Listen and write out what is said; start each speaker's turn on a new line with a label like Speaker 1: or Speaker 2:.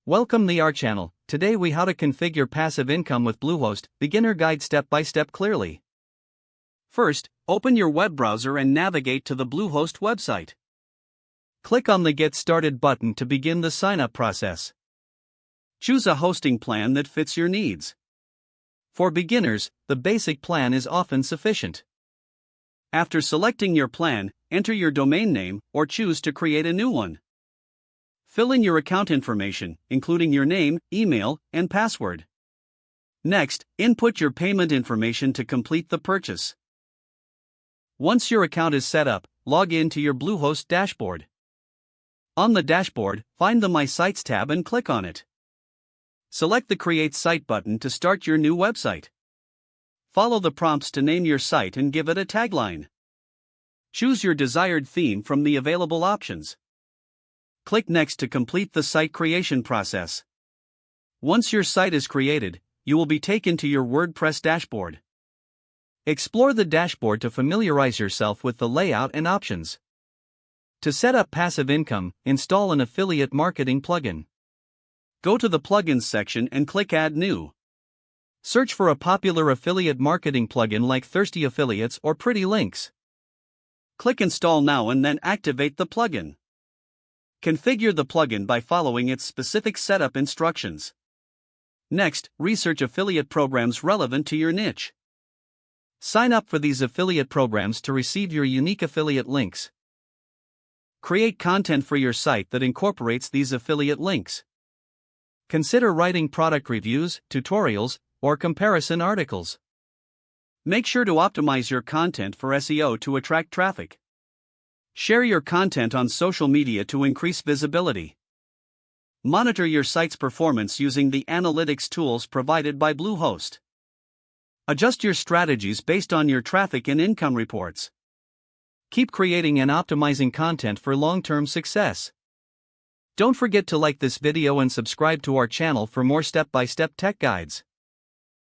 Speaker 1: Welcome to our channel. Today we how to configure passive income with Bluehost, beginner guide step by step clearly. First, open your web browser and navigate to the Bluehost website. Click on the Get Started button to begin the sign-up process. Choose a hosting plan that fits your needs. For beginners, the basic plan is often sufficient. After selecting your plan, enter your domain name or choose to create a new one. Fill in your account information, including your name, email, and password. Next, input your payment information to complete the purchase. Once your account is set up, log in to your Bluehost dashboard. On the dashboard, find the My Sites tab and click on it. Select the Create Site button to start your new website. Follow the prompts to name your site and give it a tagline. Choose your desired theme from the available options. Click Next to complete the site creation process. Once your site is created, you will be taken to your WordPress dashboard. Explore the dashboard to familiarize yourself with the layout and options. To set up passive income, install an affiliate marketing plugin. Go to the Plugins section and click Add New. Search for a popular affiliate marketing plugin like Thirsty Affiliates or Pretty Links. Click Install Now and then activate the plugin. Configure the plugin by following its specific setup instructions. Next, research affiliate programs relevant to your niche. Sign up for these affiliate programs to receive your unique affiliate links. Create content for your site that incorporates these affiliate links. Consider writing product reviews, tutorials, or comparison articles. Make sure to optimize your content for SEO to attract traffic. Share your content on social media to increase visibility. Monitor your site's performance using the analytics tools provided by Bluehost. Adjust your strategies based on your traffic and income reports. Keep creating and optimizing content for long-term success. Don't forget to like this video and subscribe to our channel for more step-by-step tech guides.